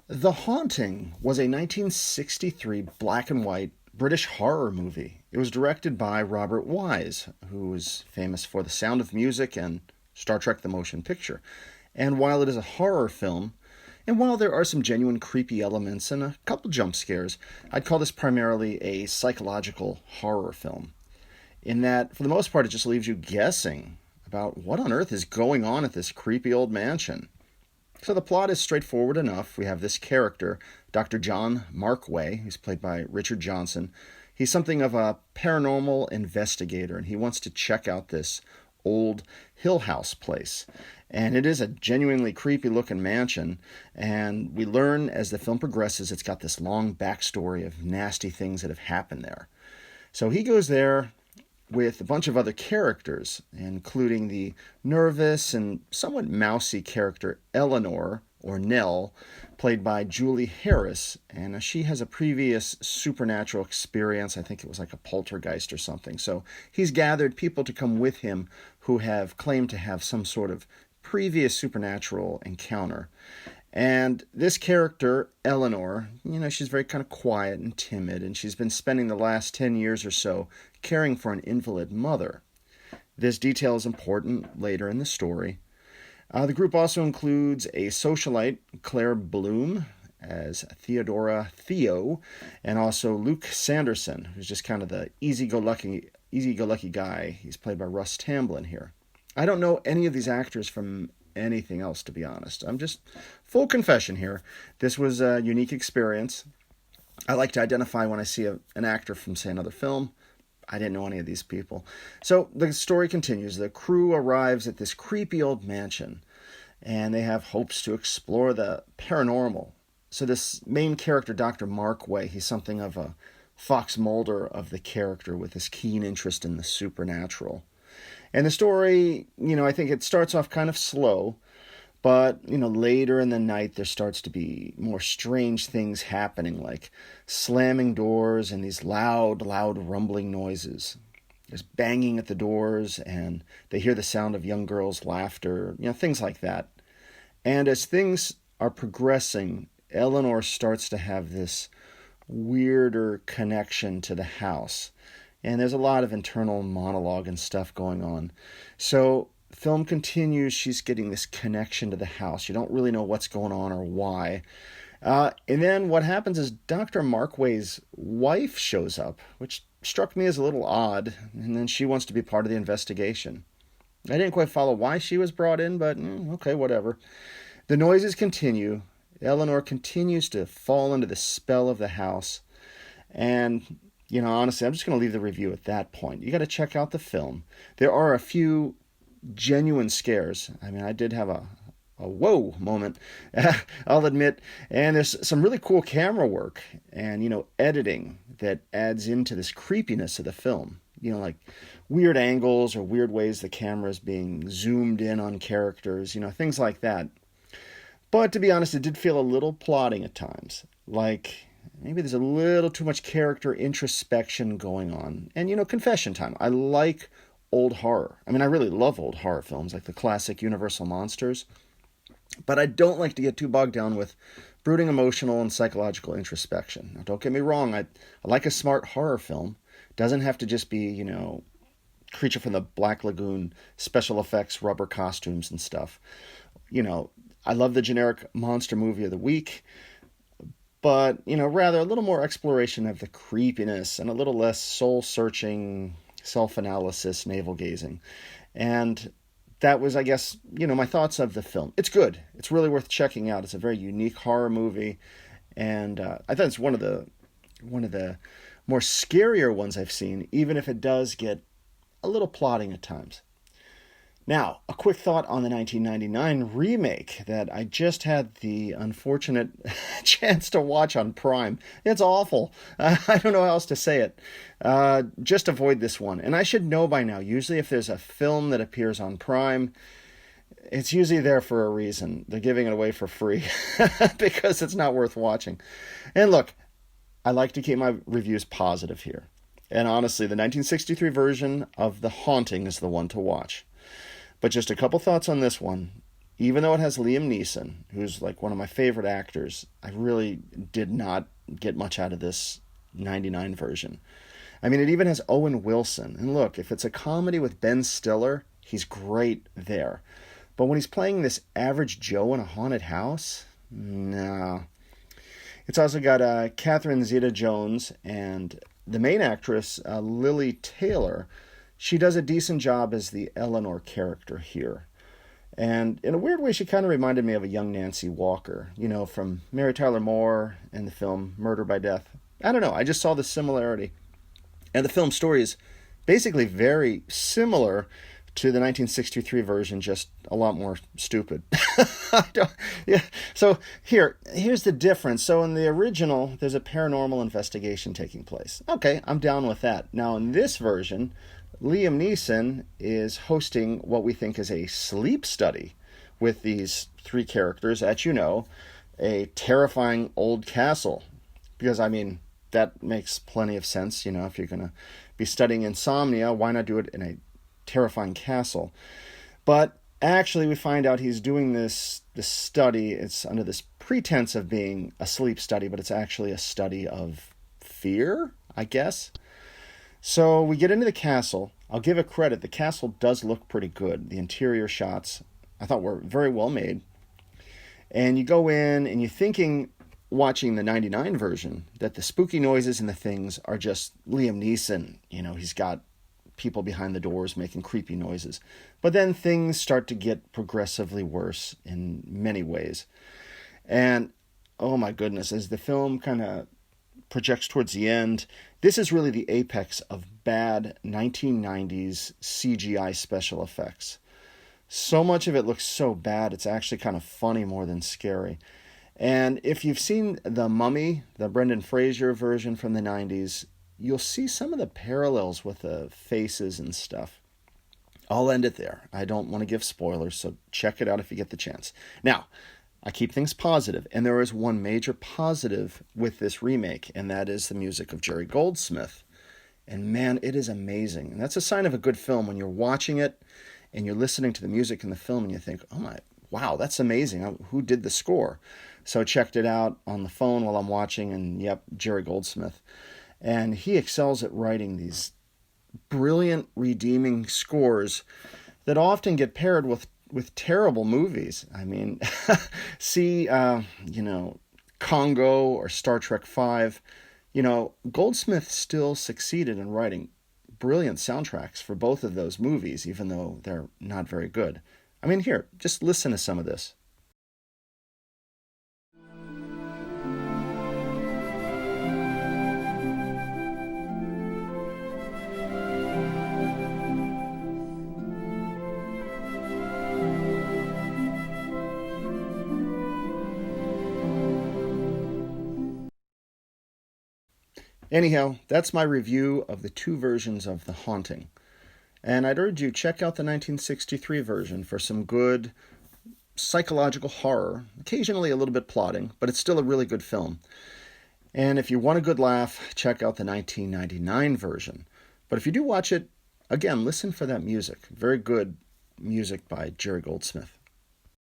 The Haunting was a 1963 black and white British horror movie. It was directed by Robert Wise, who is famous for The Sound of Music and Star Trek the Motion Picture. And while it is a horror film, and while there are some genuine creepy elements and a couple jump scares, I'd call this primarily a psychological horror film. In that, for the most part, it just leaves you guessing about what on earth is going on at this creepy old mansion. So the plot is straightforward enough. We have this character, Dr. John Markway, who's played by Richard Johnson. He's something of a paranormal investigator, and he wants to check out this old Hill House place. And it is a genuinely creepy looking mansion, and we learn as the film progresses it's got this long backstory of nasty things that have happened there. So he goes there with a bunch of other characters, including the nervous and somewhat mousy character Eleanor, or Nell, played by Julie Harris. And she has a previous supernatural experience. I think it was like a poltergeist or something. So he's gathered people to come with him who have claimed to have some sort of previous supernatural encounter. And this character, Eleanor, she's very kind of quiet and timid, and she's been spending the last 10 years or so caring for an invalid mother. This detail is important later in the story. The group also includes a socialite, Claire Bloom, as Theodora, Theo, and also Luke Sanderson, who's just kind of the easy-go-lucky guy. He's played by Russ Tamblyn here. I don't know any of these actors from anything else, to be honest. I'm just full confession here. This was a unique experience. I like to identify when I see an actor from, say, another film. I didn't know any of these people. So the story continues. The crew arrives at this creepy old mansion, and they have hopes to explore the paranormal. So this main character, Dr. Markway, he's something of a Fox Mulder of the character with this keen interest in the supernatural. And the story, I think it starts off kind of slow, but, later in the night there starts to be more strange things happening, like slamming doors and these loud rumbling noises. There's banging at the doors, and they hear the sound of young girls' laughter, things like that. And as things are progressing, Eleanor starts to have this weirder connection to the house. And there's a lot of internal monologue and stuff going on. So film continues. She's getting this connection to the house. You don't really know what's going on or why. And then what happens is Dr. Markway's wife shows up, which struck me as a little odd. And then she wants to be part of the investigation. I didn't quite follow why she was brought in, but okay, whatever. The noises continue. Eleanor continues to fall into the spell of the house. And honestly, I'm just going to leave the review at that point. You got to check out the film. There are a few genuine scares. I mean, I did have a whoa moment, I'll admit. And there's some really cool camera work and, editing that adds into this creepiness of the film. Like weird angles or weird ways the camera is being zoomed in on characters, things like that. But to be honest, it did feel a little plotting at times. Like maybe there's a little too much character introspection going on. And, confession time. I like old horror. I mean, I really love old horror films, like the classic Universal Monsters. But I don't like to get too bogged down with brooding emotional and psychological introspection. Now, don't get me wrong. I like a smart horror film. It doesn't have to just be, Creature from the Black Lagoon, special effects, rubber costumes and stuff. I love the generic monster movie of the week. But, rather a little more exploration of the creepiness and a little less soul-searching, self-analysis, navel-gazing. And that was, I guess, my thoughts of the film. It's good. It's really worth checking out. It's a very unique horror movie. And I thought it's one of the more scarier ones I've seen, even if it does get a little plotting at times. Now, a quick thought on the 1999 remake that I just had the unfortunate chance to watch on Prime. It's awful. I don't know how else to say it. Just avoid this one. And I should know by now, usually if there's a film that appears on Prime, it's usually there for a reason. They're giving it away for free because it's not worth watching. And look, I like to keep my reviews positive here. And honestly, the 1963 version of The Haunting is the one to watch. But just a couple thoughts on this one. even though it has Liam Neeson, who's like one of my favorite actors, I really did not get much out of this 99 version. I mean, it even has Owen Wilson. And look, if it's a comedy with Ben Stiller, he's great there. But when he's playing this average Joe in a haunted house, no. It's also got Catherine Zeta-Jones and the main actress, Lily Taylor. She does a decent job as the Eleanor character here. And in a weird way, she kind of reminded me of a young Nancy Walker, from Mary Tyler Moore and the film Murder by Death. I don't know, I just saw the similarity. And the film story is basically very similar to the 1963 version, just a lot more stupid. Yeah. So here's the difference. So in the original, there's a paranormal investigation taking place. Okay, I'm down with that. Now in this version, Liam Neeson is hosting what we think is a sleep study with these three characters at, a terrifying old castle. Because, I mean, that makes plenty of sense. If you're going to be studying insomnia, why not do it in a terrifying castle? But actually, we find out he's doing this study. It's under this pretense of being a sleep study, but it's actually a study of fear, I guess. So we get into the castle. I'll give it credit. The castle does look pretty good. The interior shots, I thought, were very well made. And you go in and you're thinking, watching the 99 version, that the spooky noises and the things are just Liam Neeson. He's got people behind the doors making creepy noises. But then things start to get progressively worse in many ways. And, oh my goodness, as the film kind of projects towards the end, this is really the apex of bad 1990s CGI special effects. So much of it looks so bad, it's actually kind of funny more than scary. And if you've seen The Mummy, the Brendan Fraser version from the 90s, you'll see some of the parallels with the faces and stuff. I'll end it there. I don't want to give spoilers, so check it out if you get the chance. Now, I keep things positive, and there is one major positive with this remake, and that is the music of Jerry Goldsmith. And man, it is amazing. And that's a sign of a good film when you're watching it and you're listening to the music in the film and you think, wow, that's amazing. Who did the score? So I checked it out on the phone while I'm watching, and yep, Jerry Goldsmith. And he excels at writing these brilliant, redeeming scores that often get paired with terrible movies. I mean, see, Congo or Star Trek V. Goldsmith still succeeded in writing brilliant soundtracks for both of those movies, even though they're not very good. I mean, here, just listen to some of this. Anyhow, that's my review of the two versions of The Haunting. And I'd urge you check out the 1963 version for some good psychological horror, occasionally a little bit plotting, but it's still a really good film. And if you want a good laugh, check out the 1999 version. But if you do watch it, again, listen for that music. Very good music by Jerry Goldsmith.